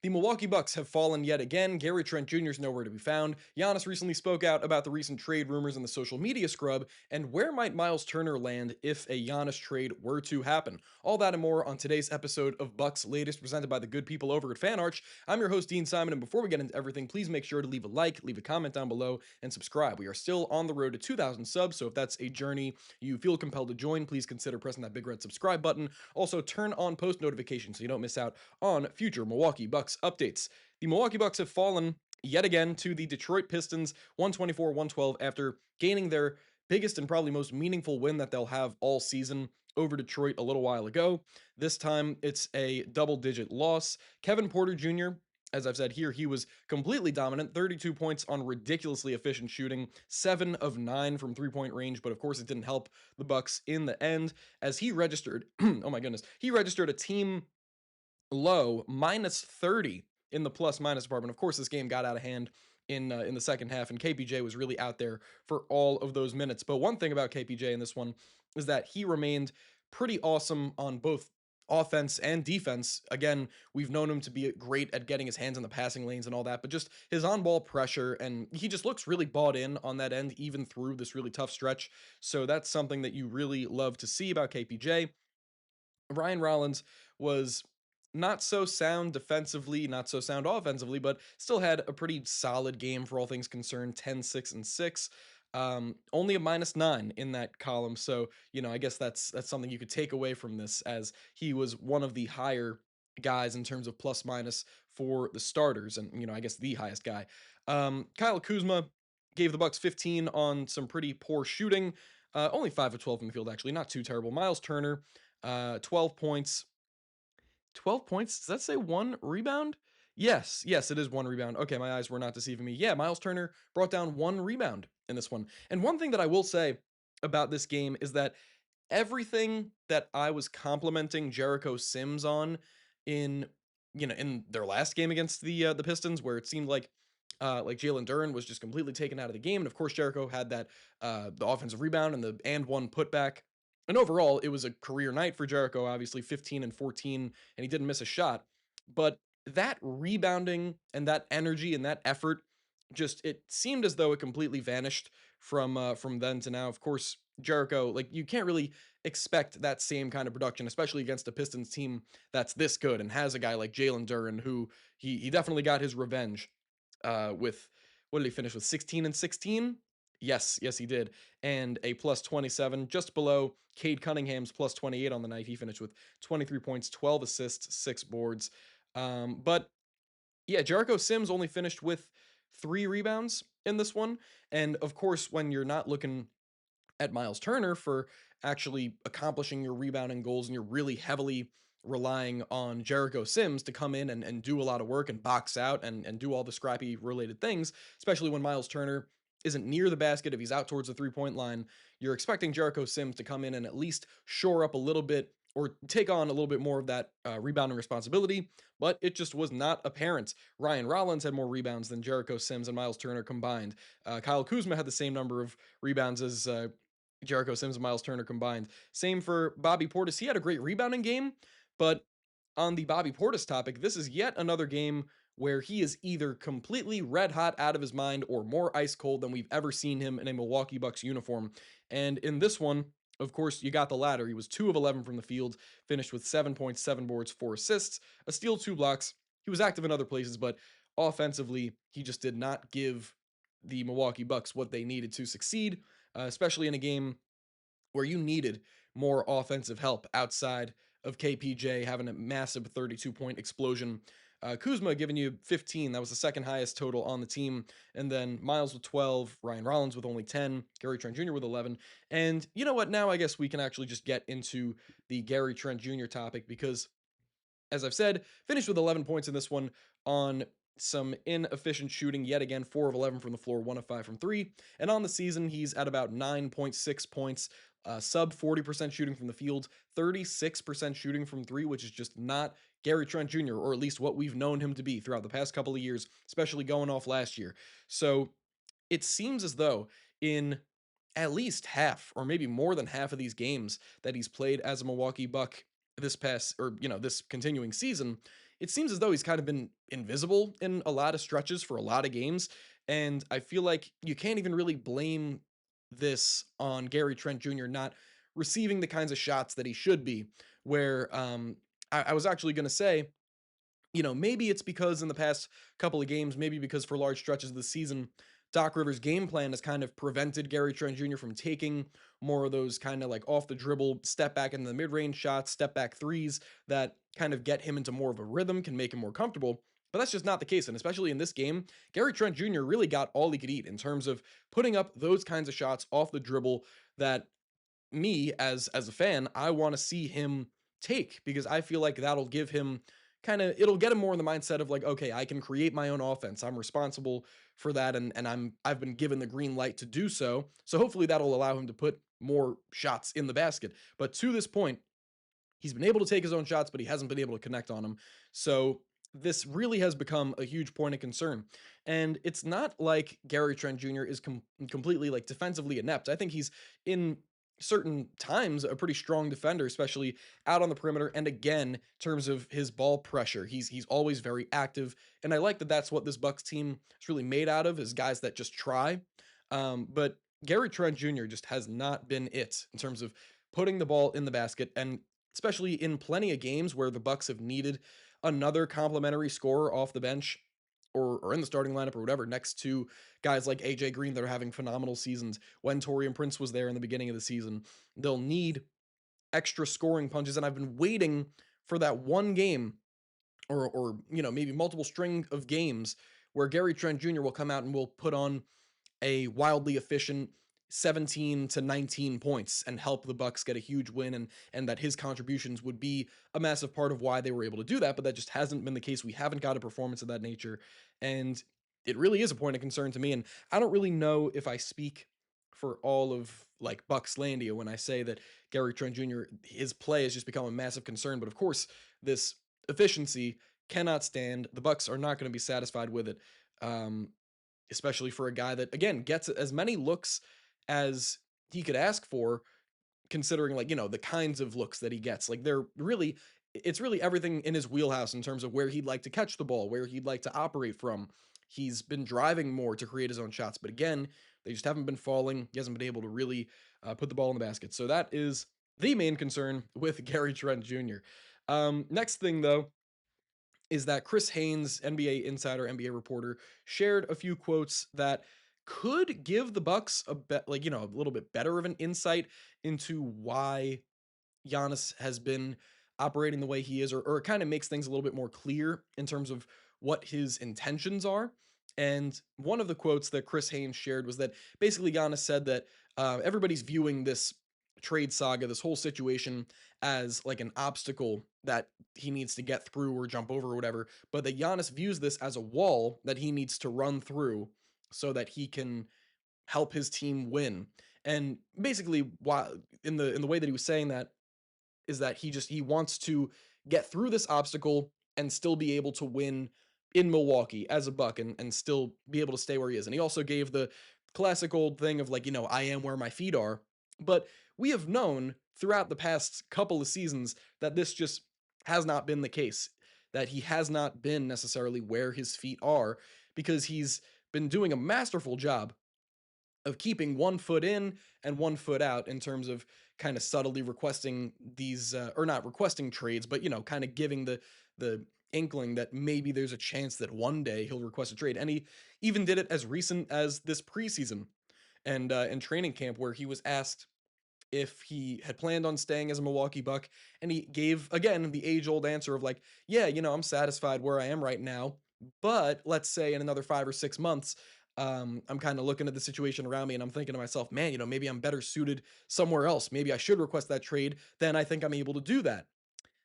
The Milwaukee Bucks have fallen yet again. Gary Trent Jr. is nowhere to be found. Giannis recently spoke out about the recent trade rumors in the social media scrub, and where might Myles Turner land if a Giannis trade were to happen? All that and more on today's episode of Bucks Latest, presented by the good people over at FanArch. I'm your host, Dean Simon, and before we get into everything, please make sure to leave a like, leave a comment down below, and subscribe. We are still on the road to 2,000 subs, so if that's a journey you feel compelled to join, please consider pressing that big red subscribe button. Also, turn on post notifications so you don't miss out on future Milwaukee Bucks updates. The Milwaukee Bucks have fallen yet again to the Detroit Pistons 124-112 after gaining their biggest and probably most meaningful win that they'll have all season over Detroit a little while ago. This time it's a double-digit loss. Kevin Porter Jr., as I've said here, he was completely dominant, 32 points on ridiculously efficient shooting, 7 of 9 from three-point range, but of course it didn't help the Bucks in the end as he registered, oh my goodness, he registered a team low minus 30 in the plus minus department. Of course, this game got out of hand in the second half, and KPJ was really out there for all of those minutes. But one thing about KPJ in this one is that he remained pretty awesome on both offense and defense. Again, we've known him to be great at getting his hands in the passing lanes and all that, but just his on-ball pressure, and he just looks really bought in on that end, even through this really tough stretch. So that's something that you really love to see about KPJ. Ryan Rollins was not so sound defensively, not so sound offensively, but still had a pretty solid game for all things concerned, 10, 6, and 6. Only a -9 in that column. So, I guess that's something you could take away from this, as he was one of the higher guys in terms of plus minus for the starters, and I guess the highest guy. Kyle Kuzma gave the Bucks 15 on some pretty poor shooting. Only 5 of 12 in the field, actually, not too terrible. Myles Turner, 12 points. 12 points? Does that say one rebound? Yes, it is one rebound. Okay, my eyes were not deceiving me. Yeah, Myles Turner brought down one rebound in this one. And one thing that I will say about this game is that everything that I was complimenting Jericho Sims on in in their last game against the Pistons, where it seemed like Jalen Duren was just completely taken out of the game, and of course Jericho had that the offensive rebound and the and one putback. And overall, it was a career night for Jericho, obviously 15 and 14, and he didn't miss a shot. But that rebounding and that energy and that effort, just it seemed as though it completely vanished from then to now. Of course, Jericho, like, you can't really expect that same kind of production, especially against a Pistons team that's this good and has a guy like Jalen Duren, who he definitely got his revenge with, what did he finish with, 16 and 16? Yes, he did. And a plus 27, just below Cade Cunningham's plus 28 on the night. He finished with 23 points, 12 assists, 6 boards. But yeah, Jericho Sims only finished with 3 rebounds in this one. And of course, when you're not looking at Myles Turner for actually accomplishing your rebounding goals, and you're really heavily relying on Jericho Sims to come in and do a lot of work and box out and do all the scrappy related things, especially when Myles Turner isn't near the basket, if he's out towards the three-point line, you're expecting Jericho Sims to come in and at least shore up a little bit or take on a little bit more of that rebounding responsibility, but it just was not apparent. Ryan Rollins had more rebounds than Jericho Sims and Myles Turner combined. Kyle Kuzma had the same number of rebounds as Jericho Sims and Myles Turner combined. Same for Bobby Portis. He had a great rebounding game, but on the Bobby Portis topic, this is yet another game where he is either completely red hot out of his mind or more ice cold than we've ever seen him in a Milwaukee Bucks uniform. And in this one, of course, you got the latter. He was 2 of 11 from the field, finished with 7 points, 7 boards, 4 assists, a steal, 2 blocks. He was active in other places, but offensively, he just did not give the Milwaukee Bucks what they needed to succeed, especially in a game where you needed more offensive help outside of KPJ having a massive 32-point explosion. Kuzma giving you 15. That was the second highest total on the team. And then Myles with 12, Ryan Rollins with only 10, Gary Trent Jr. with 11. And you know what? Now I guess we can actually just get into the Gary Trent Jr. topic, because, as I've said, finished with 11 points in this one on some inefficient shooting. Yet again, 4 of 11 from the floor, 1 of 5 from 3. And on the season, he's at about 9.6 points, sub 40% shooting from the field, 36% shooting from 3, which is just not Gary Trent Jr., or at least what we've known him to be throughout the past couple of years, especially going off last year. So it seems as though in at least half, or maybe more than half of these games that he's played as a Milwaukee Buck this past, or this continuing season, it seems as though he's kind of been invisible in a lot of stretches for a lot of games. And I feel like you can't even really blame this on Gary Trent Jr. not receiving the kinds of shots that he should be. Where I was actually going to say, maybe it's because in the past couple of games, maybe because for large stretches of the season, Doc Rivers' game plan has kind of prevented Gary Trent Jr. from taking more of those kind of like off the dribble, step back into the mid range shots, step back threes that kind of get him into more of a rhythm, can make him more comfortable. But that's just not the case. And especially in this game, Gary Trent Jr. really got all he could eat in terms of putting up those kinds of shots off the dribble that me as a fan, I want to see him take, because I feel like that'll give him it'll get him more in the mindset of like, okay, I can create my own offense. I'm responsible for that, and I've been given the green light to do so. So hopefully that'll allow him to put more shots in the basket. But to this point, he's been able to take his own shots, but he hasn't been able to connect on them. So this really has become a huge point of concern. And it's not like Gary Trent Jr. is completely like defensively inept. I think he's in certain times a pretty strong defender, especially out on the perimeter. And again, in terms of his ball pressure, he's always very active. And I like that that's what this Bucks team is really made out of, is guys that just try. But Gary Trent Jr. just has not been it in terms of putting the ball in the basket, and especially in plenty of games where the Bucks have needed another complimentary scorer off the bench, or in the starting lineup or whatever, next to guys like AJ Green that are having phenomenal seasons. When Torian Prince was there in the beginning of the season, they'll need extra scoring punches. And I've been waiting for that one game, or maybe multiple string of games where Gary Trent Jr. will come out and will put on a wildly efficient 17 to 19 points and help the Bucks get a huge win, and that his contributions would be a massive part of why they were able to do that. But that just hasn't been the case. We haven't got a performance of that nature, and it really is a point of concern to me. And I don't really know if I speak for all of like Buckslandia when I say that Gary Trent Jr., his play has just become a massive concern. But of course, this efficiency cannot stand. The Bucks are not going to be satisfied with it. Um, Especially for a guy that, again, gets as many looks as he could ask for, considering like, the kinds of looks that he gets. Like, it's really everything in his wheelhouse in terms of where he'd like to catch the ball, where he'd like to operate from. He's been driving more to create his own shots, but again, they just haven't been falling. He hasn't been able to really put the ball in the basket. So that is the main concern with Gary Trent Jr. Next thing, though, is that Chris Haynes, NBA insider, NBA reporter, shared a few quotes that could give the Bucks a little bit better of an insight into why Giannis has been operating the way he is, or it kind of makes things a little bit more clear in terms of what his intentions are. And one of the quotes that Chris Haynes shared was that basically Giannis said that everybody's viewing this trade saga, this whole situation, as like an obstacle that he needs to get through or jump over or whatever, but that Giannis views this as a wall that he needs to run through so that he can help his team win. And basically, while in the way that he was saying that, is that he wants to get through this obstacle and still be able to win in Milwaukee as a Buck, and still be able to stay where he is. And he also gave the classic old thing of like, I am where my feet are. But we have known throughout the past couple of seasons that this just has not been the case, that he has not been necessarily where his feet are, because he's been doing a masterful job of keeping one foot in and one foot out in terms of kind of subtly requesting these or not requesting trades, but kind of giving the inkling that maybe there's a chance that one day he'll request a trade. And he even did it as recent as this preseason and in training camp, where he was asked if he had planned on staying as a Milwaukee Buck, and he gave again the age-old answer of like, yeah, I'm satisfied where I am right now, but let's say in another 5 or 6 months, I'm kind of looking at the situation around me and I'm thinking to myself, man, maybe I'm better suited somewhere else. Maybe I should request that trade. Then I think I'm able to do that.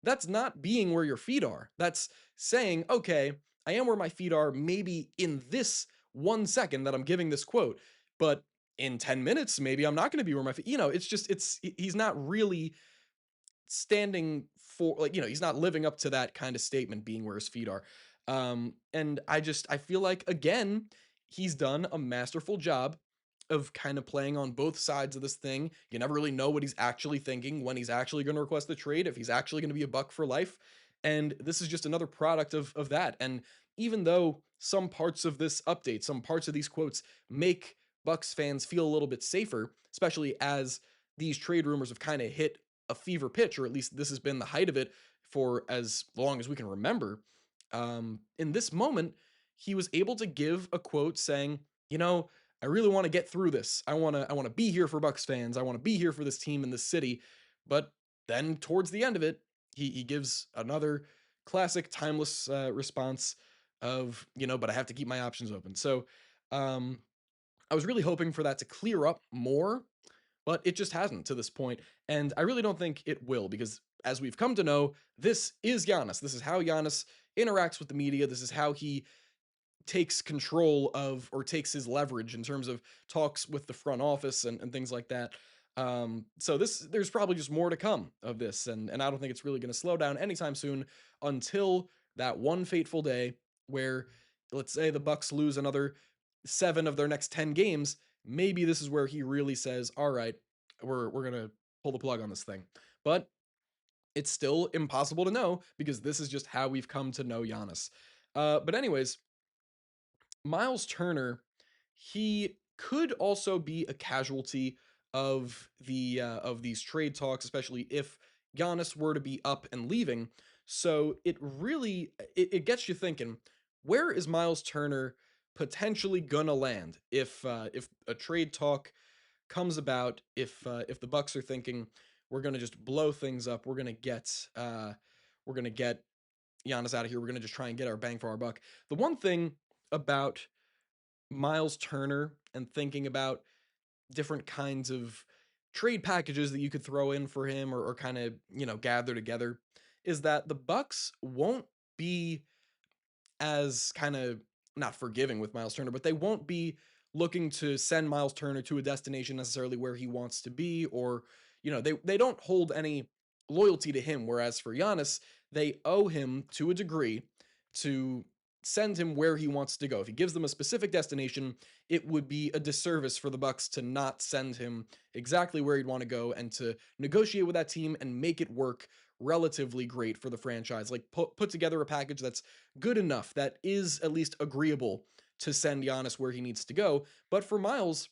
That's not being where your feet are. That's saying, okay, I am where my feet are, maybe in this 1 second that I'm giving this quote, but in 10 minutes, maybe I'm not going to be where my feet, he's not really standing for, like, he's not living up to that kind of statement, being where his feet are. And I feel like, again, he's done a masterful job of kind of playing on both sides of this thing. You never really know what he's actually thinking, when he's actually going to request the trade, if he's actually going to be a Buck for life. And this is just another product of that. And even though some parts of this update, some parts of these quotes make Bucks fans feel a little bit safer, especially as these trade rumors have kind of hit a fever pitch, or at least this has been the height of it for as long as we can remember. In this moment, he was able to give a quote saying, you know, I really want to get through this. I want to be here for Bucks fans. I want to be here for this team in this city. But then towards the end of it, he gives another classic timeless response of, but I have to keep my options open. So um, I was really hoping for that to clear up more, but it just hasn't to this point. And I really don't think it will, because as we've come to know, this is Giannis. This is how Giannis interacts with the media. This is how he takes control of, or takes his leverage in terms of talks with the front office and things like that. So there's probably just more to come of this, and I don't think it's really going to slow down anytime soon until that one fateful day where, let's say, the Bucks lose another 7 of their next 10 games. Maybe this is where he really says, "All right, we're gonna pull the plug on this thing." But it's still impossible to know because this is just how we've come to know Giannis. But anyways, Myles Turner, he could also be a casualty of these trade talks, especially if Giannis were to be up and leaving. So it really it gets you thinking, where is Myles Turner potentially gonna land if a trade talk comes about, if the Bucks are thinking we're gonna just blow things up, we're gonna get Giannis out of here, we're gonna just try and get our bang for our buck. The one thing about Myles Turner and thinking about different kinds of trade packages that you could throw in for him, or kind of, gather together, is that the Bucks won't be as kind of not forgiving with Myles Turner, but they won't be looking to send Myles Turner to a destination necessarily where he wants to be, or they don't hold any loyalty to him. Whereas for Giannis, they owe him to a degree to send him where he wants to go. If he gives them a specific destination, it would be a disservice for the Bucks to not send him exactly where he'd want to go, and to negotiate with that team and make it work relatively great for the franchise. Like put together a package that's good enough, that is at least agreeable to send Giannis where he needs to go. But for Myles,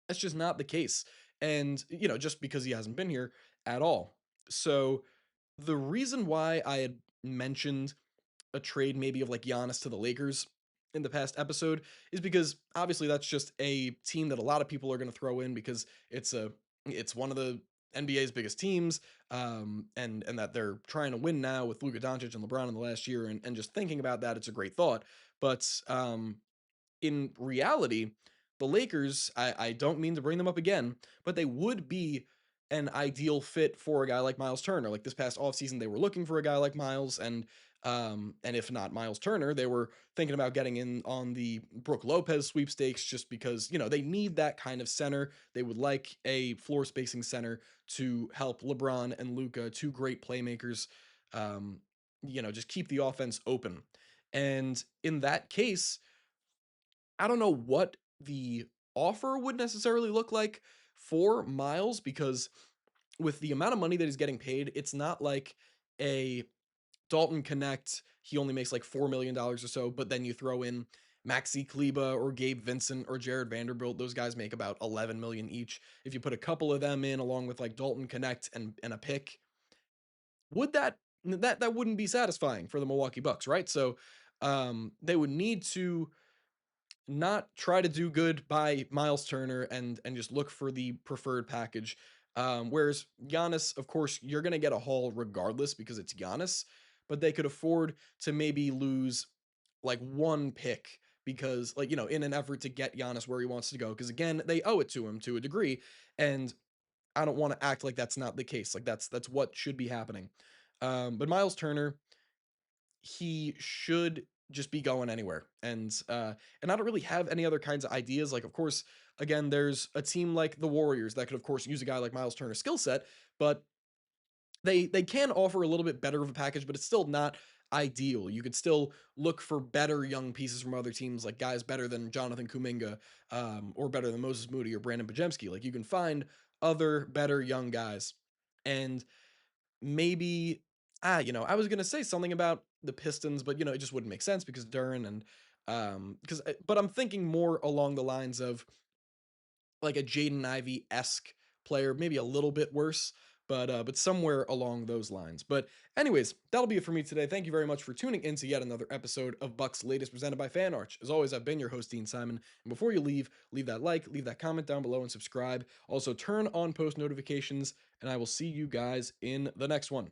that's just not the case. And, just because he hasn't been here at all. So the reason why I had mentioned a trade maybe of like Giannis to the Lakers in the past episode is because obviously that's just a team that a lot of people are going to throw in because it's one of the NBA's biggest teams, and that they're trying to win now with Luka Doncic and LeBron in the last year, and just thinking about that, it's a great thought. But in reality, the Lakers, I don't mean to bring them up again, but they would be an ideal fit for a guy like Myles Turner. Like this past offseason, they were looking for a guy like Myles, and if not Myles Turner, they were thinking about getting in on the Brook Lopez sweepstakes, just because, they need that kind of center. They would like a floor spacing center to help LeBron and Luka, two great playmakers, just keep the offense open. And in that case, I don't know what the offer would necessarily look like for Myles, because with the amount of money that he's getting paid, it's not like a Dalton Connect. He only makes like $4 million or so, but then you throw in Maxi Kleba or Gabe Vincent or Jared Vanderbilt. Those guys make about 11 million each. If you put a couple of them in along with like Dalton Connect and a pick, would that wouldn't be satisfying for the Milwaukee Bucks, right? So they would need to not try to do good by Myles Turner, and just look for the preferred package. Whereas Giannis, of course, you're gonna get a haul regardless because it's Giannis, but they could afford to maybe lose like one pick because, like, in an effort to get Giannis where he wants to go. Because again, they owe it to him to a degree, and I don't want to act like that's not the case. Like that's what should be happening. But Myles Turner, he should just be going anywhere. And I don't really have any other kinds of ideas. Like, of course, again, there's a team like the Warriors that could, of course, use a guy like Myles Turner's skill set, but they can offer a little bit better of a package, but it's still not ideal. You could still look for better young pieces from other teams, like guys better than Jonathan Kuminga, or better than Moses Moody or Brandon Pajemski. Like, you can find other better young guys, and maybe I was gonna say something about the Pistons, but it just wouldn't make sense because Duran and because but I'm thinking more along the lines of like a Jaden Ivey-esque player, maybe a little bit worse, but somewhere along those lines. But anyways, that'll be it for me today. Thank you very much for tuning in to yet another episode of Bucks Latest presented by Fan Arch. As always, I've been your host, Dean Simon. And before you leave that like, leave that comment down below, and subscribe. Also, turn on post notifications, and I will see you guys in the next one.